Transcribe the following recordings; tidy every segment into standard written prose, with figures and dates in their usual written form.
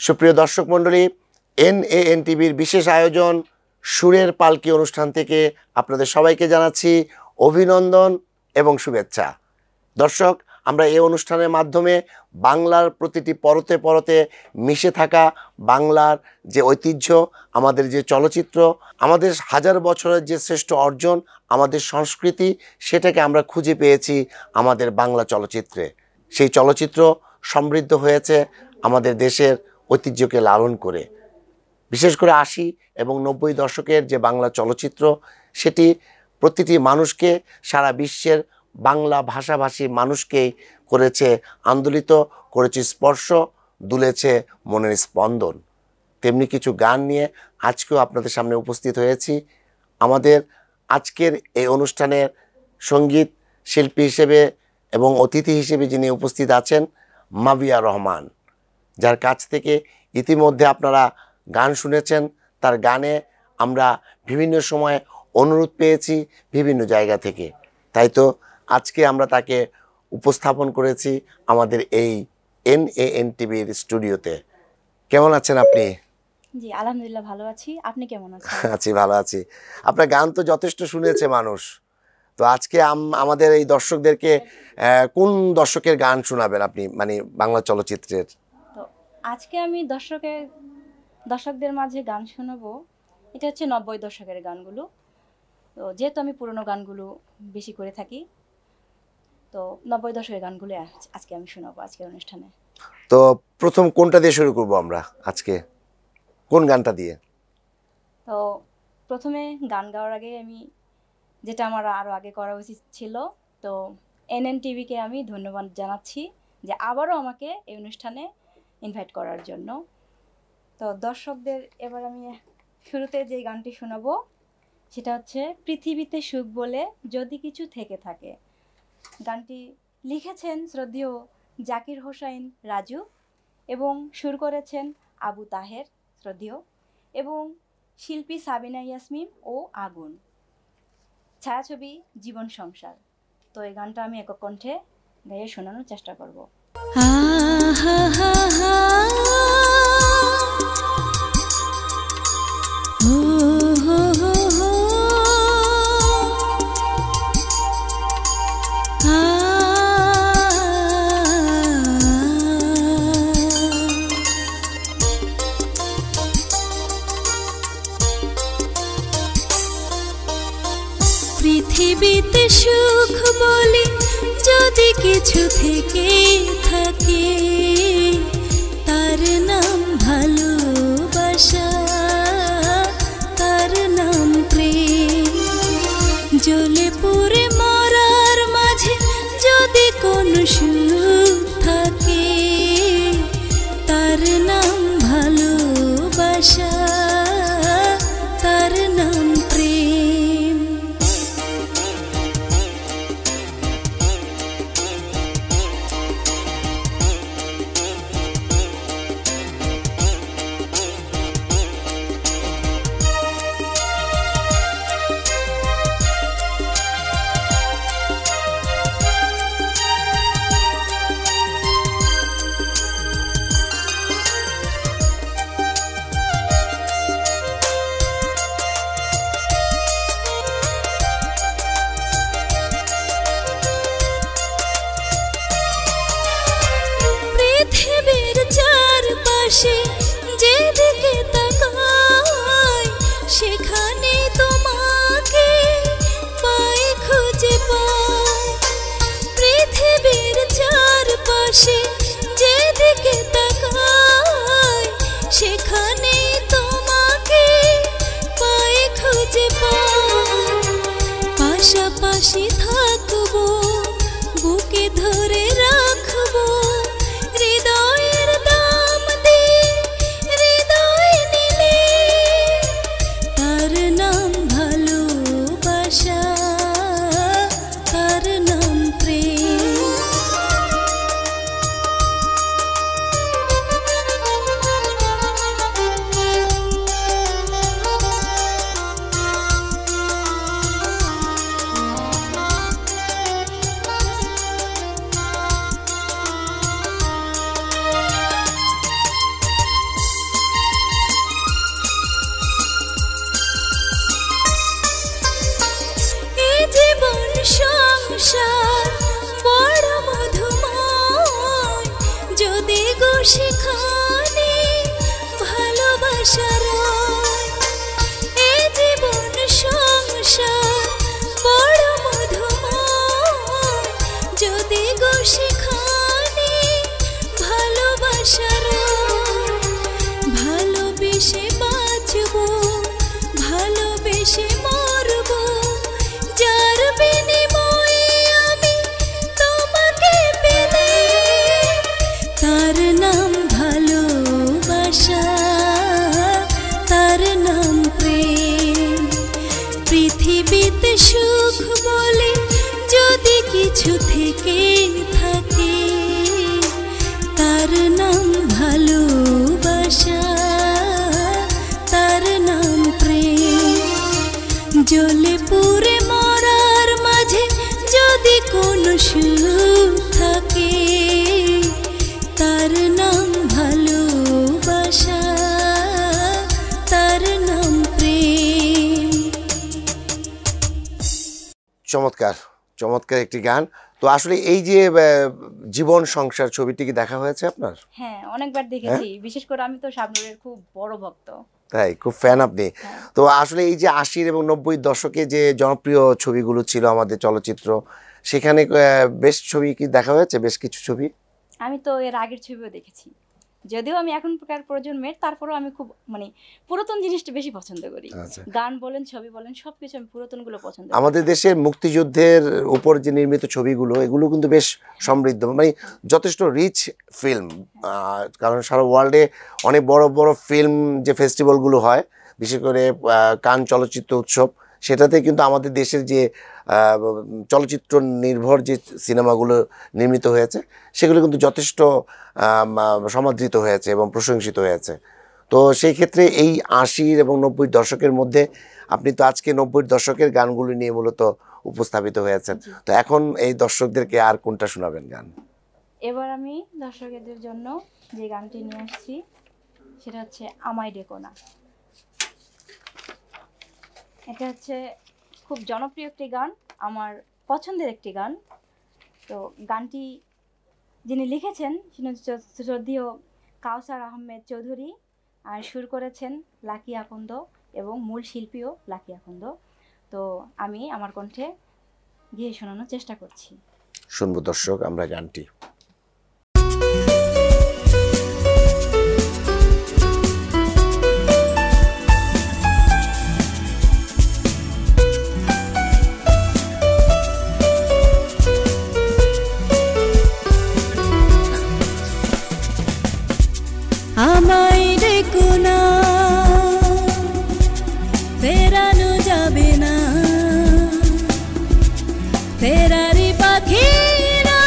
সুপ্রিয় দর্শক মণ্ডলী, NAN টিভির বিশেষ আয়োজন সুরের পালকি অনুষ্ঠান থেকে আপনাদের সবাইকে জানাচ্ছি অভিনন্দন এবং শুভেচ্ছা। দর্শক, আমরা এই অনুষ্ঠানের মাধ্যমে বাংলার প্রতিটি পরতে পরতে মিশে থাকা বাংলার যে ঐতিহ্য, আমাদের যে চলচ্চিত্র, আমাদের হাজার বছরের যে শ্রেষ্ঠ অর্জন, আমাদের সংস্কৃতি, সেটাকে আমরা খুঁজে পেয়েছি আমাদের বাংলা চলচ্চিত্রে। সেই চলচ্চিত্র সমৃদ্ধ হয়েছে আমাদের দেশের ঐতিহ্যকে লালন করে। বিশেষ করে ৮০ এবং ৯০ দশকের যে বাংলা চলচ্চিত্র, সেটি প্রতিটি মানুষকে, সারা বিশ্বের বাংলা ভাষাভাষী মানুষকেই করেছে আন্দোলিত, করেছে স্পর্শ, দুলেছে মনের স্পন্দন। তেমনি কিছু গান নিয়ে আজকেও আপনাদের সামনে উপস্থিত হয়েছি। আমাদের আজকের এই অনুষ্ঠানের সঙ্গীত শিল্পী হিসেবে এবং অতিথি হিসেবে যিনি উপস্থিত আছেন, মাবিয়া রহমান, যার কাছ থেকে ইতিমধ্যে আপনারা গান শুনেছেন। তার গানে আমরা বিভিন্ন সময় অনুরোধ পেয়েছি বিভিন্ন জায়গা থেকে, তাই তো আজকে আমরা তাকে উপস্থাপন করেছি আমাদের এই NAN টিভির স্টুডিওতে। কেমন আছেন আপনি? জি, আলহামদুলিল্লাহ ভালো আছি। আপনি কেমন আছেন? আছি, ভালো আছি। আপনার গান তো যথেষ্ট শুনেছে মানুষ, তো আজকে আমাদের এই দর্শকদেরকে কোন দর্শকের গান শোনাবেন আপনি, মানে বাংলা চলচ্চিত্রের? তো আজকে আমি দর্শকদের মাঝে গান শোনাবো, এটা হচ্ছে ৯০ দশকের গানগুলো। তো যেহেতু আমি পুরনো গানগুলো বেশি করে থাকি, তো ৯০ দশকের গানগুলো আজকে আমি শোনাবো আজকের অনুষ্ঠানে। তো প্রথম কোনটা দিয়ে শুরু করব আমরা আজকে? কোন গানটা দিয়ে? তো প্রথমে গান গাওয়ার আগে আমি, যেটা আমার আরও আগে করা উচিত ছিল, তো NAN টিভিকে আমি ধন্যবাদ জানাচ্ছি যে আবারও আমাকে এই অনুষ্ঠানে ইনভাইট করার জন্য। তো দর্শকদের এবার আমি শুরুতে যে গানটি শোনাবো, সেটা হচ্ছে পৃথিবীতে সুখ বলে যদি কিছু থেকে থাকে। গানটি লিখেছেন শ্রদ্ধেয় জাকির হোসাইন রাজু এবং সুর করেছেন আবু তাহের শ্রদ্ধেয়, এবং শিল্পী সাবিনা ইয়াসমিন ও আগুন। ছায়াছবি জীবন সংসার। তো এই গানটা আমি একক কণ্ঠে গাইয়ে শোনানোর চেষ্টা করব। পৃথিবীতে সুখ বলে যদি কিছু থেকে থাকে, তার নাম ভালোবাসা, তার নাম প্রেম। জ্বলে পুড়ে মরার মাঝে যদি কোনো সুখ থাকে, তার নাম ভালোবাসা, তার নাম প্রেম। পৃথিবীর চারপাশে যেদিকে তাকাই, সেখানে তোমাকে পাই, খুঁজে পাই। পৃথিবীর চারপাশে যেদিকে তাকাই, সেখানে তোমাকে পাই, খুঁজে পাই। পাশাপাশি থাকবো, বুকে ধরে রাখবো, হৃদয়ের দাম দিয়ে হৃদয় নিলে, তার নাম ভালোবাসা, তার নাম প্রেম। কিছু থেকে থাকে, তার নাম ভালোবাসা, তার নাম প্রেম। জ্বলে পুড়ে মরার মাঝে যদি কোনো সুখ থাকে, তার নাম ভালোবাসা, তার নাম প্রেম। চমৎকার চমৎকার একটি গান। তো আসলে এই যে জীবন সংসার ছবিটি কি দেখা হয়েছে আপনার? হ্যাঁ, অনেকবার দেখেছি। বিশেষ করে আমি তো শাবনূরের খুব বড় ভক্ত। তাই, খুব ফ্যান আপনি। তো আসলে এই যে 80 এবং 90 দশকে যে জনপ্রিয় ছবিগুলো ছিল আমাদের চলচ্চিত্র, সেখানে বেশ ছবি কি দেখা হয়েছে? বেশ কিছু ছবি আমি তো এর আগের ছবিও দেখেছি, যদিও আমি এখনকার প্রজন্মের, তারপরেও আমি খুব মানে পুরাতন জিনিসটা বেশি পছন্দ করি। গান বলেন, ছবি বলেন, সবকিছু আমি পুরাতনগুলো পছন্দ করি। আমাদের দেশের মুক্তিযুদ্ধের উপর যে নির্মিত ছবিগুলো, এগুলো কিন্তু বেশ সমৃদ্ধ, মানে যথেষ্ট রিচ ফিল্ম। কারণ সারা ওয়ার্ল্ডে অনেক বড় বড় ফিল্ম যে ফেস্টিভ্যালগুলো হয়, বিশেষ করে কান চলচ্চিত্র উৎসব, সেটাতে কিন্তু আমাদের দেশের যে চলচ্চিত্র নির্ভর যে সিনেমাগুলো নির্মিত হয়েছে, সেগুলো কিন্তু যথেষ্ট সমাদৃত হয়েছে এবং প্রশংসিত হয়েছে। তো সেই ক্ষেত্রে এই 80 এবং 90 দশকের মধ্যে আপনি তো আজকে 90 দশকের গানগুলো নিয়ে মূলত উপস্থাপিত হয়েছেন। তো এখন এই দর্শকদেরকে আর কোনটা শোনাবেন গান? এবার আমি দর্শকদের জন্য যে গানটি নিয়ে আসছি সেটা হচ্ছে আমায় ডেকো না। এটা হচ্ছে খুব জনপ্রিয় একটি গান, আমার পছন্দের একটি গান। তো গানটি যিনি লিখেছেন শ্রদ্ধেয় কাউসার আহমেদ চৌধুরী, আর সুর করেছেন লাকি আকন্দ এবং মূল শিল্পীও লাকি আকন্দ। তো আমি আমার কণ্ঠে গিয়ে শোনানোর চেষ্টা করছি। শুনবো দর্শক আমরা গানটি। আমায় ডেকো না, ফেরানো যাবে না, ফেরারি পাখিরা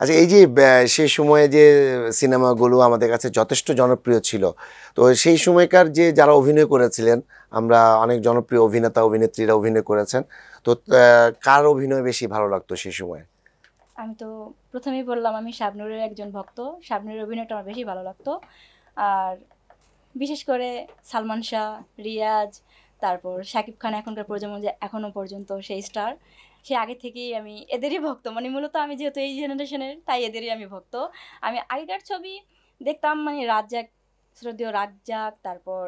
আচ্ছা, এই যে সেই সময়ে যে সিনেমাগুলো আমাদের কাছে যথেষ্ট জনপ্রিয় ছিল, তো সেই সময়কার যে যারা অভিনয় করেছিলেন, আমরা অনেক জনপ্রিয় অভিনেতা অভিনেত্রীরা অভিনয় করেছেন, তো কার অভিনয় বেশি ভালো লাগতো সেই সময়? আমি তো প্রথমেই বললাম আমি শাবনূরের একজন ভক্ত। শাবনূরের অভিনয়টা আমার বেশি ভালো লাগতো। আর বিশেষ করে সালমান শাহ, রিয়াজ, তারপর শাকিব খান, এখনকার প্রজন্ম যে এখনও পর্যন্ত সেই স্টার, সে আগে থেকেই আমি এদেরই ভক্ত। মানে মূলত আমি যেহেতু এই জেনারেশনের, তাই এদেরই আমি ভক্ত। আমি আগেকার ছবি দেখতাম, মানে রাজ্জাক, শ্রদ্ধেয় রাজ্জাক, তারপর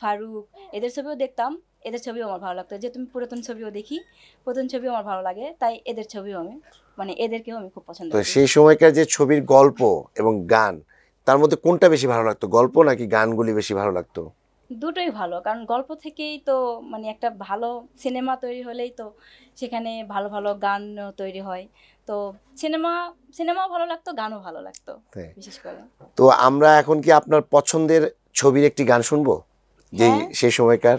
ফারুক, এদের ছবিও দেখতাম। এদের ছবিও আমার ভালো লাগতো, যেহেতু আমি পুরাতন ছবিও দেখি, পুরাতন ছবিও আমার ভালো লাগে, তাই এদের ছবিও আমি, মানে এদেরকেও আমি খুব পছন্দ তো করি। সেই সময়কার যে ছবির গল্প এবং গান, তার মধ্যে কোনটা বেশি ভালো লাগতো, গল্প নাকি গানগুলি বেশি ভালো লাগতো? দুটোই ভালো, কারণ গল্প থেকেই তো মানে একটা ভালো সিনেমা তৈরি হলেই তো সেখানে ভালো ভালো গান তৈরি হয়। তো সিনেমাও ভালো লাগতো, গানও ভালো লাগতো তাই। বিশেষ করে। তো আমরা এখন কি আপনার পছন্দের ছবির একটি গান শুনবো, যে হ্যাঁ। সেই সময়কার?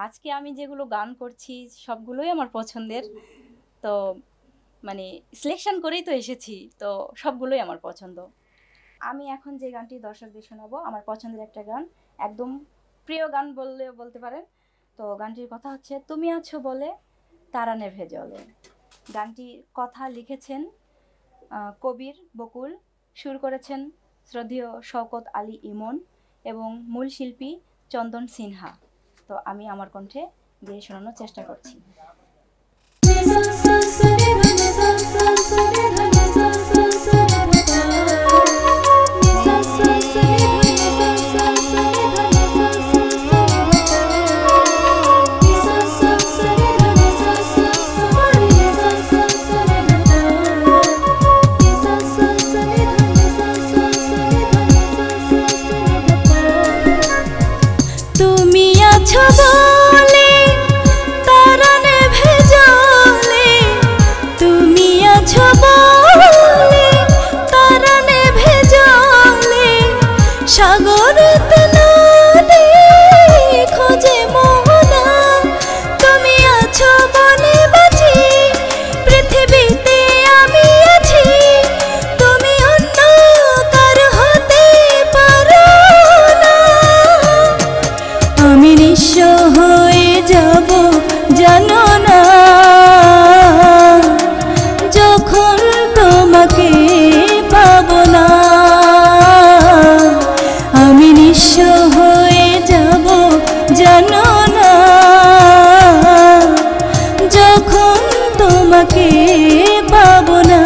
আজকে আমি যেগুলো গান করছি সবগুলোই আমার পছন্দের। তো মানে সিলেকশন করেই তো এসেছি, তো সবগুলোই আমার পছন্দ। আমি এখন যে গানটি দর্শকদের শোনাবো আমার পছন্দের একটা গান, একদম প্রিয় গান বললে বলতে পারেন। তো গানটির কথা হচ্ছে তুমি আছো বলে তারা নেভে জলে। গানটির কথা লিখেছেন কবির বকুল, সুর করেছেন শ্রদ্ধেয় শওকত আলী ইমন এবং মূল শিল্পী চন্দন সিনহা। তো আমি আমার কণ্ঠে গিয়ে শোনানোর চেষ্টা করছি। তুমি আছো বলে তারা নেভে জলে, তুমি আছো বলে তারা নেভে জলে, সাগরেতে নদী খোঁজে মোহনা, তুমি আছো বলে বাঁচি, পৃথিবীতে আমি আছি, তুমি অন্য কার হতে পারো না। আমি নিঃস্ব হয়ে যাব জানো না, যখন তোমাকে পাবো না। আমি নিঃস্ব হয়ে যাব জানো না, যখন তোমাকে পাবো না।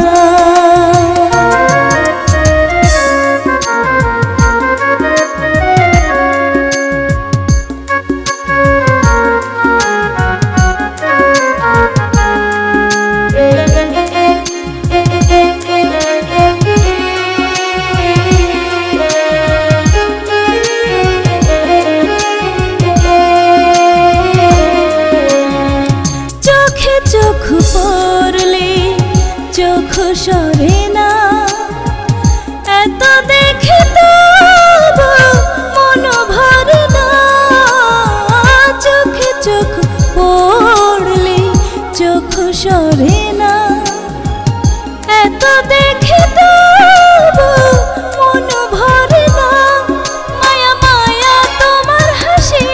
চোখে চোখ পড়লে চোখ সরে না, এত দেখে তবু মন ভরে না। চোখে চোখ পড়লে চোখ সরে না, এত দেখে তবু মন ভরে না। মায়া মায়া তোমার হাসি,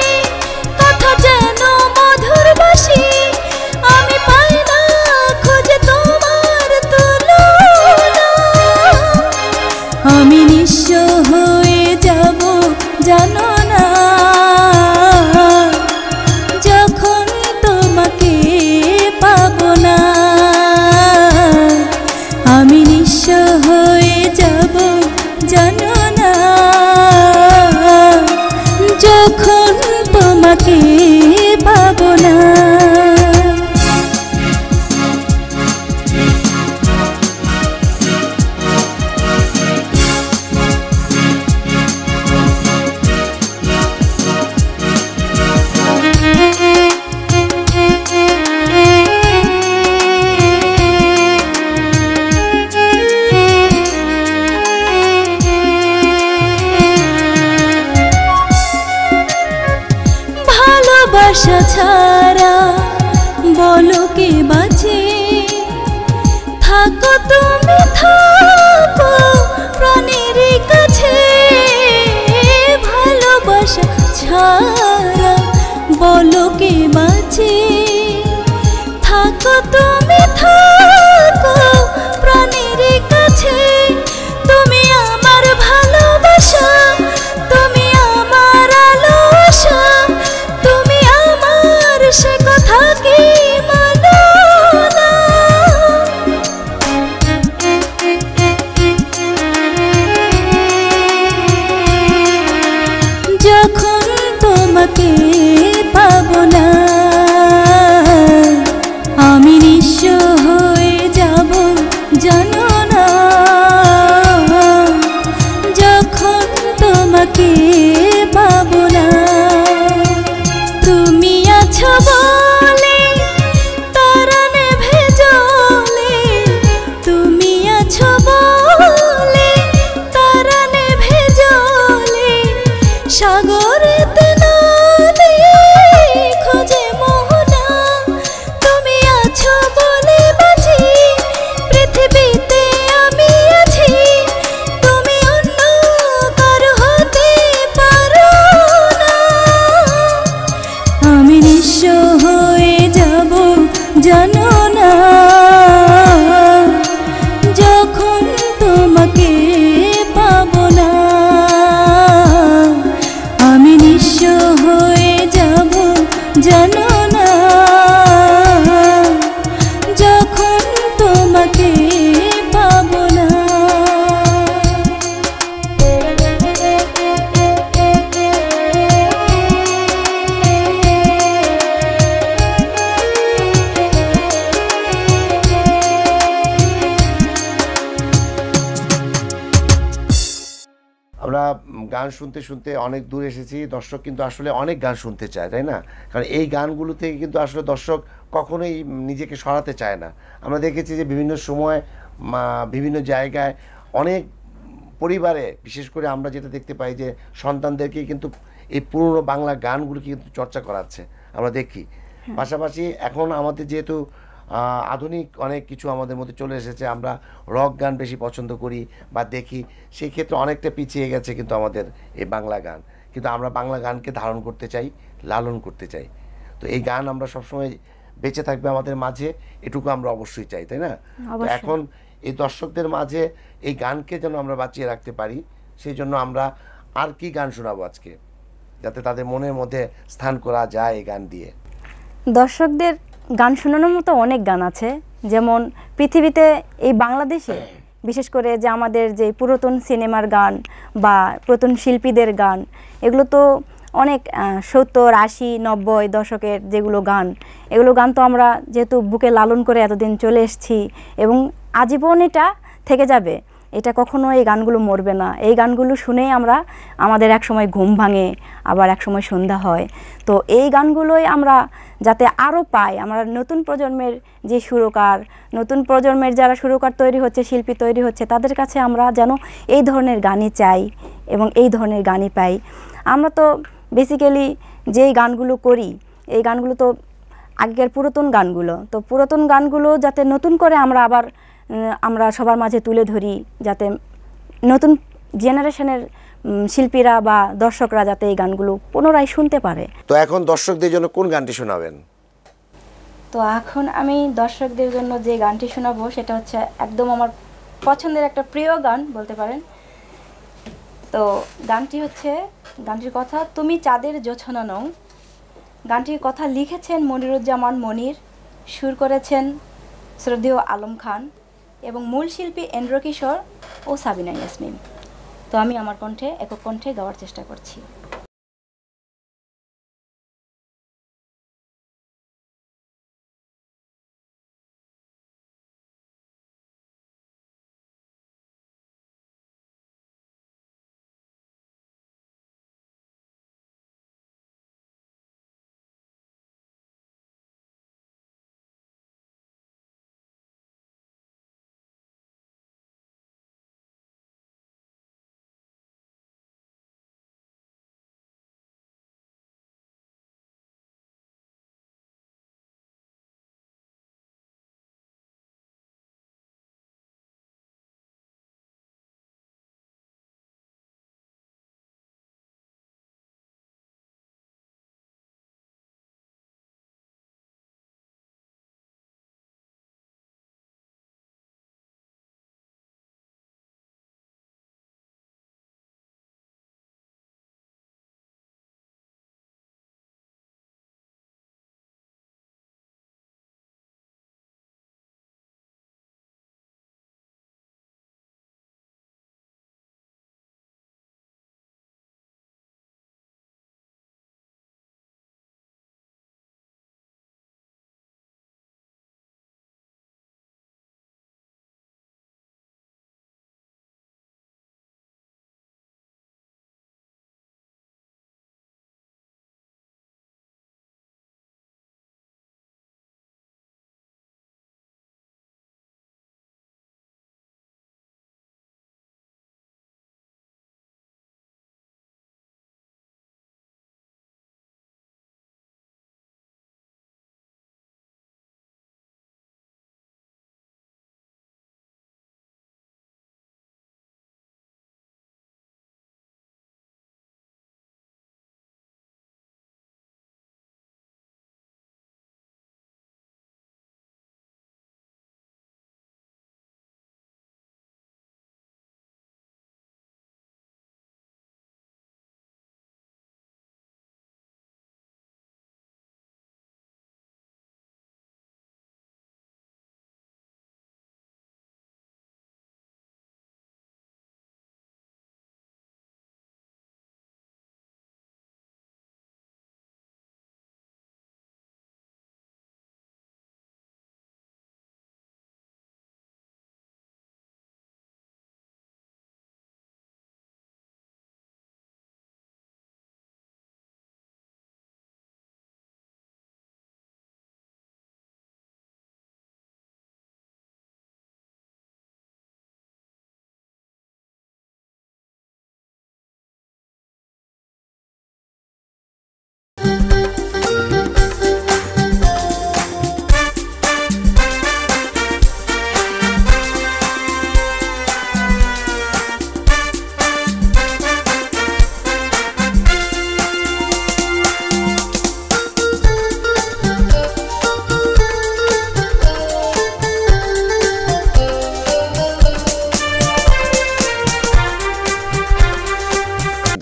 কথা যেন মধুর বাসি, আমি পাই না খোঁজে তোমার তুলনা। আমি নিঃস্ব হয়ে যাব জানো না, যখন তোমাকে পাবো না। আমি নিঃস্ব হয়ে যাব জানো না, যখন তোমাকে পাবো না। ভালোবাসা ছাড়া বলো কে বাঁচে, থাকো তুমি আমরা গান শুনতে শুনতে অনেক দূর এসেছি, দর্শক কিন্তু আসলে অনেক গান শুনতে চায়, তাই না? কারণ এই গানগুলো থেকে কিন্তু আসলে দর্শক কখনোই নিজেকে সরাতে চায় না। আমরা দেখেছি যে বিভিন্ন সময় বিভিন্ন জায়গায় অনেক পরিবারে, বিশেষ করে আমরা যেটা দেখতে পাই যে সন্তানদেরকে কিন্তু এই পুরনো বাংলা গানগুলোকে কিন্তু চর্চা করাচ্ছে, আমরা দেখি। পাশাপাশি এখন আমাদের যেহেতু আধুনিক অনেক কিছু আমাদের মধ্যে চলে এসেছে, আমরা রক গান বেশি পছন্দ করি বা দেখি, সেই ক্ষেত্রে অনেকটা পিছিয়ে গেছে কিন্তু আমাদের এই বাংলা গান। কিন্তু আমরা বাংলা গানকে ধারণ করতে চাই, লালন করতে চাই। তো এই গান আমরা সবসময় বেঁচে থাকবে আমাদের মাঝে, এটুকু আমরা অবশ্যই চাই, তাই না? তো অবশ্যই। এখন এই দর্শকদের মাঝে এই গানকে যেন আমরা বাঁচিয়ে রাখতে পারি, সেই জন্য আমরা আর কি গান শোনাবো আজকে, যাতে তাদের মনের মধ্যে স্থান করা যায় এই গান দিয়ে? দর্শকদের গান শোনানোর মতো অনেক গান আছে, যেমন পৃথিবীতে এই বাংলাদেশে বিশেষ করে যে আমাদের যে পুরাতন সিনেমার গান বা পুরাতন শিল্পীদের গান, এগুলো তো অনেক 70, 80, 90 দশকের যেগুলো গান, এগুলো গান তো আমরা যেহেতু বুকে লালন করে এতদিন চলে এসেছি এবং আজীবন এটা থেকে যাবে, এটা কখনো এই গানগুলো মরবে না। এই গানগুলো শুনেই আমরা আমাদের এক সময় ঘুম ভাঙে, আবার এক সময় সন্ধ্যা হয়। তো এই গানগুলোই আমরা যাতে আরও পাই, আমরা নতুন প্রজন্মের যে সুরকার, নতুন প্রজন্মের যারা সুরকার তৈরি হচ্ছে, শিল্পী তৈরি হচ্ছে, তাদের কাছে আমরা যেন এই ধরনের গানই চাই এবং এই ধরনের গানই পাই। আমরা তো বেসিক্যালি যেই গানগুলো করি, এই গানগুলো তো আগেকার পুরাতন গানগুলো, তো পুরাতন গানগুলো যাতে নতুন করে আমরা সবার মাঝে তুলে ধরি, যাতে নতুন জেনারেশনের শিল্পীরা বা দর্শকরা যাতে এই গানগুলো পুনরায় শুনতে পারে। তো এখন দর্শকদের জন্য কোন গানটি শোনাবেন? তো এখন আমি দর্শকদের জন্য যে গানটি শোনাবো সেটা হচ্ছে একদম আমার পছন্দের একটা প্রিয় গান বলতে পারেন। তো গানটির কথা তুমি চাঁদের জোছনা নও। গানটির কথা লিখেছেন মনিরুজ্জামান মনির, সুর করেছেন শ্রদ্ধেয় আলম খান এবং মূল শিল্পী এন্ড্র কিশোর ও সাবিনা ইয়াসমিন। তো আমি আমার একক কণ্ঠে গাওয়ার চেষ্টা করছি।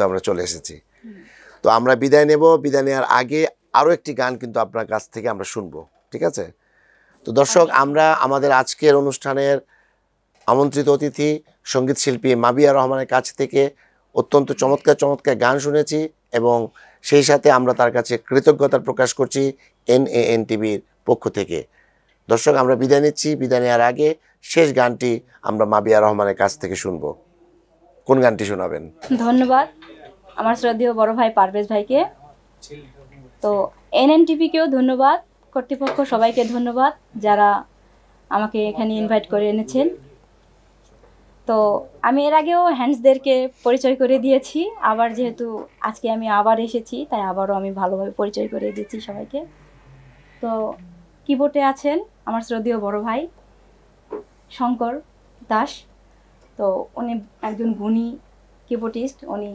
কিন্তু আমরা চলে এসেছি। তো আমরা বিদায় নেব, বিদায় নেওয়ার আগে আরও একটি গান কিন্তু আপনার কাছ থেকে আমরা শুনবো, ঠিক আছে? তো দর্শক, আমরা আমাদের আজকের অনুষ্ঠানের আমন্ত্রিত অতিথি সঙ্গীত শিল্পী মাবিয়া রহমানের কাছ থেকে অত্যন্ত চমৎকার চমৎকার গান শুনেছি এবং সেই সাথে আমরা তার কাছে কৃতজ্ঞতা প্রকাশ করছি NAN-টিভির পক্ষ থেকে। দর্শক, আমরা বিদায় নিচ্ছি। বিদায় নেওয়ার আগে শেষ গানটি আমরা মাবিয়া রহমানের কাছ থেকে শুনবো। কোন গানটি শোনাবেন? ধন্যবাদ আমার শ্রদ্ধেয় বড় ভাই পারভেজ ভাইকে। তো NN-টিভিকেও ধন্যবাদ, কর্তৃপক্ষ সবাইকে ধন্যবাদ যারা আমাকে এখানে ইনভাইট করে এনেছেন। তো আমি এর আগেও হ্যান্ডসদেরকে পরিচয় করে দিয়েছি, আবার যেহেতু আজকে আমি আবার এসেছি তাই আবারও আমি ভালোভাবে পরিচয় করে দিচ্ছি সবাইকে। তো কিবোর্ডে আছেন আমার শ্রদ্ধেয় বড় ভাই শঙ্কর দাস। তো উনি একজন গুণী কিবোর্ডিস্ট, উনি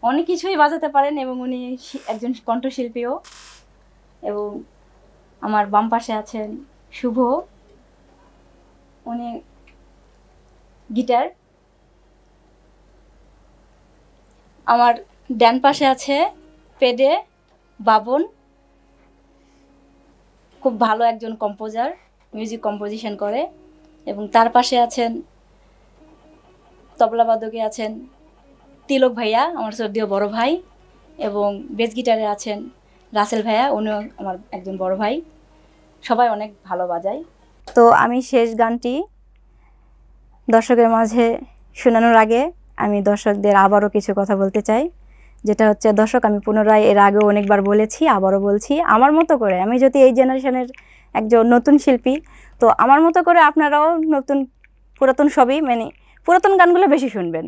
অনেক কিছুই বাজাতে পারেন এবং উনি একজন কণ্ঠশিল্পীও। এবং আমার বাম পাশে আছেন শুভ, উনি গিটার। আমার ডান পাশে আছে পেডে বাবন, খুব ভালো একজন কম্পোজার, মিউজিক কম্পোজিশন করে। এবং তার পাশে আছেন তবলাবাদকে আছেন তিলক ভাইয়া, আমার শ্রদ্ধেয় বড় ভাই। এবং বেস গিটারে আছেন রাসেল ভাইয়া, উনিও আমার একজন বড় ভাই। সবাই অনেক ভালো বাজায়। তো আমি শেষ গানটি দর্শকের মাঝে শোনানোর আগে আমি দর্শকদের আবারও কিছু কথা বলতে চাই, যেটা হচ্ছে দর্শক, আমি পুনরায় এর আগেও অনেকবার বলেছি, আবারও বলছি, আমার মতো করে আমি যদি এই জেনারেশনের একজন নতুন শিল্পী, তো আমার মতো করে আপনারাও নতুন পুরাতন সবই মানে পুরাতন গানগুলো বেশি শুনবেন।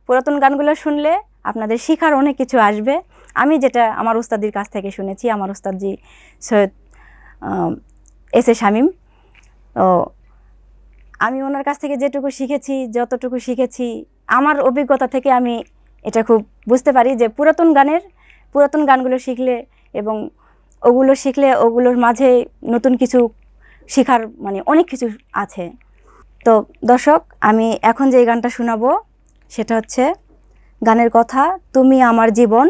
পুরাতন গানগুলো শুনলে আপনাদের শেখার অনেক কিছু আসবে। আমি যেটা আমার উস্তাদির কাছ থেকে শুনেছি, আমার উস্তাদজি সৈয়দ S.A. শামীম, তো আমি ওনার কাছ থেকে যেটুকু শিখেছি, যতটুকু শিখেছি, আমার অভিজ্ঞতা থেকে আমি এটা খুব বুঝতে পারি যে পুরাতন গানগুলো শিখলে এবং ওগুলো শিখলে ওগুলোর মাঝে নতুন কিছু শেখার মানে অনেক কিছু আছে। তো দর্শক, আমি এখন যে গানটা শোনাবো সেটা হচ্ছে গানের কথা তুমি আমার জীবন।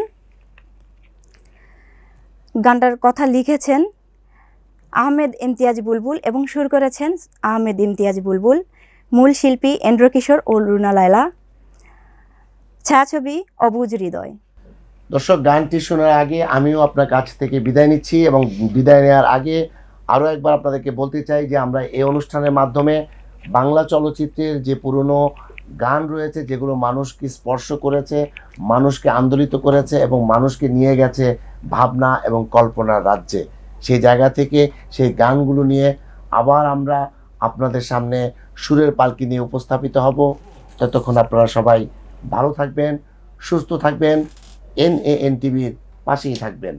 গানটার কথা লিখেছেন আহমেদ ইমতিয়াজ বুলবুল এবং সুর করেছেন আহমেদ ইমতিয়াজ বুলবুল। মূল শিল্পী এন্ড্র কিশোর ও রুনা লায়লা। ছায়াছবি অবুজ হৃদয়। দর্শক, গানটি শোনার আগে আমিও আপনার কাছ থেকে বিদায় নিচ্ছি এবং বিদায় নেওয়ার আগে আরও একবার আপনাদেরকে বলতে চাই যে আমরা এই অনুষ্ঠানের মাধ্যমে বাংলা চলচ্চিত্রের যে পুরনো গান রয়েছে, যেগুলো মানুষকে স্পর্শ করেছে, মানুষকে আন্দোলিত করেছে এবং মানুষকে নিয়ে গেছে ভাবনা এবং কল্পনার রাজ্যে, সেই জায়গা থেকে সেই গানগুলো নিয়ে আবার আমরা আপনাদের সামনে সুরের পালকি নিয়ে উপস্থাপিত হব। ততক্ষণ আপনারা সবাই ভালো থাকবেন, সুস্থ থাকবেন, NAN-টিভির পাশেই থাকবেন।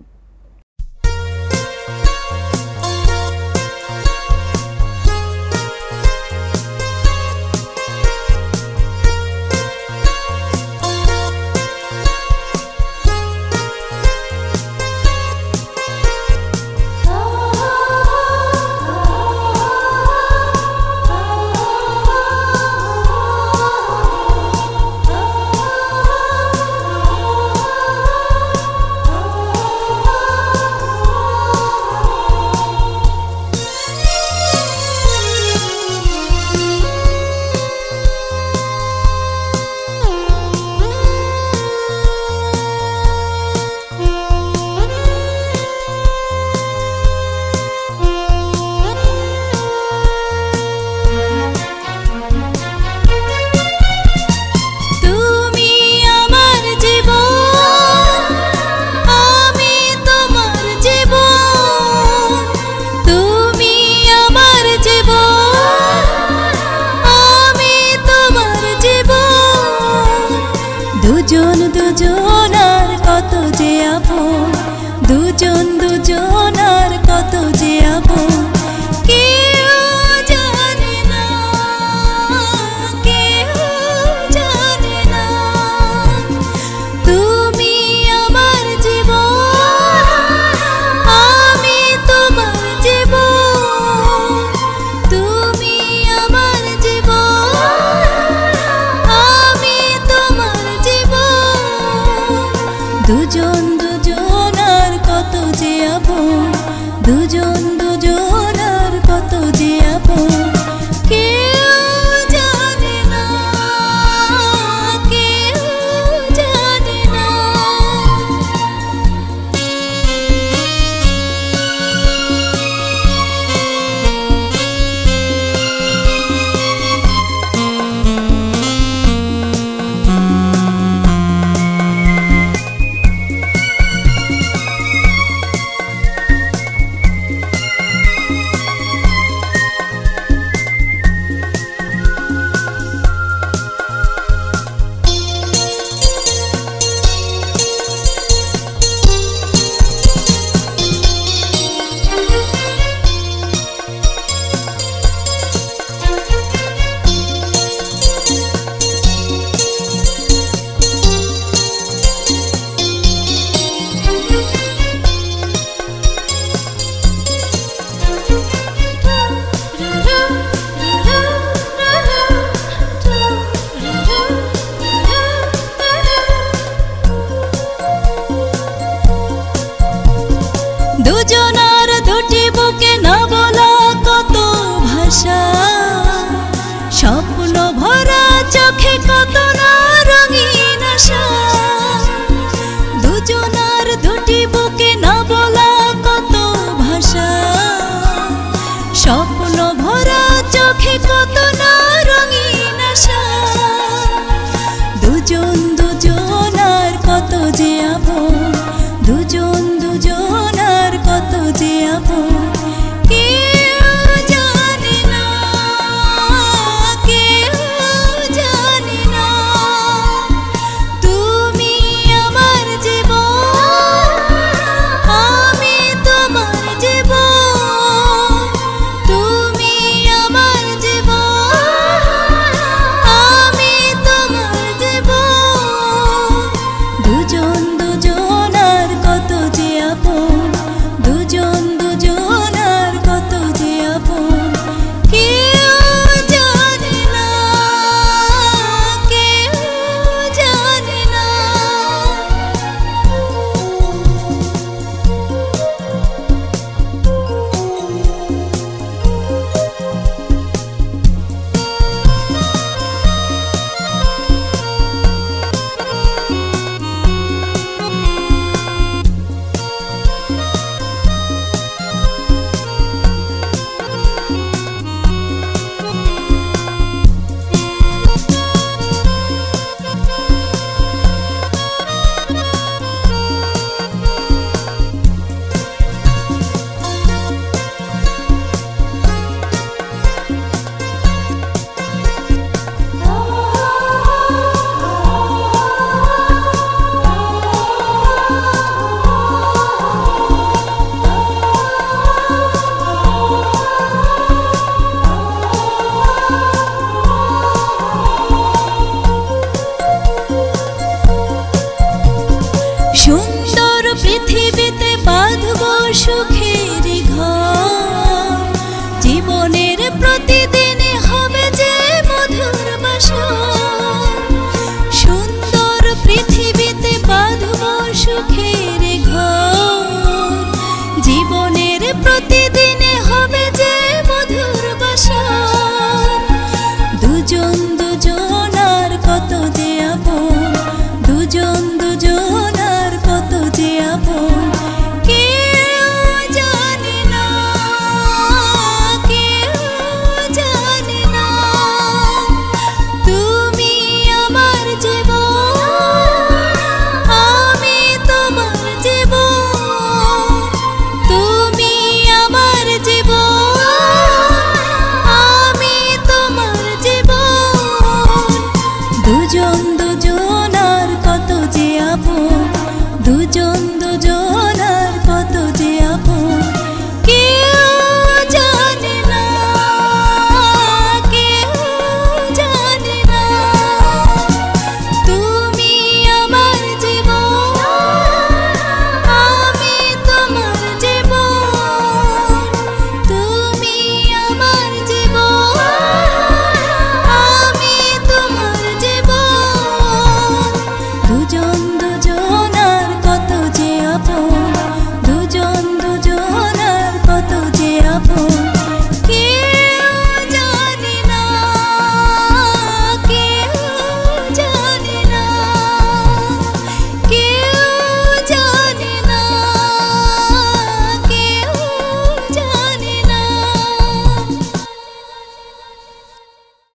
দুজনার কত যে আপন, দুজনার কত যে আপন, কেউ জানে না, কেউ জানে না। তুমি আমার জীবন, আমি তোমার জীবন, তুমি আমার জীবন, আমি তোমার জীবন। দুজন দুজনার কত যে আপন, দুজন দুজনার কত যে আপন। কেউ জানে না, কেউ জানে না। দুজনার দুটি বুকে না বলা কত ভাষা, স্বপ্ন ভরা চোখে কত না রঙিন আশা। দুজনার দুটি বুকে না বলা কত ভাষা, স্বপ্ন ভরা চোখে কত না রঙিন আশা। দুজন দুজনার কত যে আপন, দুজন দুজনার কত যে আপন। কেউ জানে না, কেউ জানে না। তুমি আমার জীবন, আমি তোমার জীবন। তুমি আমার জীবন, আমি তোমার জীবন। দুজন দুজনার কত যে আপন, দুজন দুজনার কত যে আপন। কেউ জানে না, কেউ জানে না। সুন্দর পৃথিবীতে বাঁধব সুখের ঘর, জীবনের প্রতিদিনে হবে যে মধুর বাসর। সুন্দর পৃথিবীতে বাঁধব সুখের ঘর, জীবনের প্রতিদিনে হবে যে মধুর বাসর। দুজন দুজনার কত যে আপন, দুজন দুজনার কত যে আপন। কেউ জানে না, কেউ জানে না। তুমি আমার জীবন, আমি তোমার জীবন। তুমি আমার জীবন, আমি তোমার জীবন। দুজন দুজনার কত যে আপন, দুজন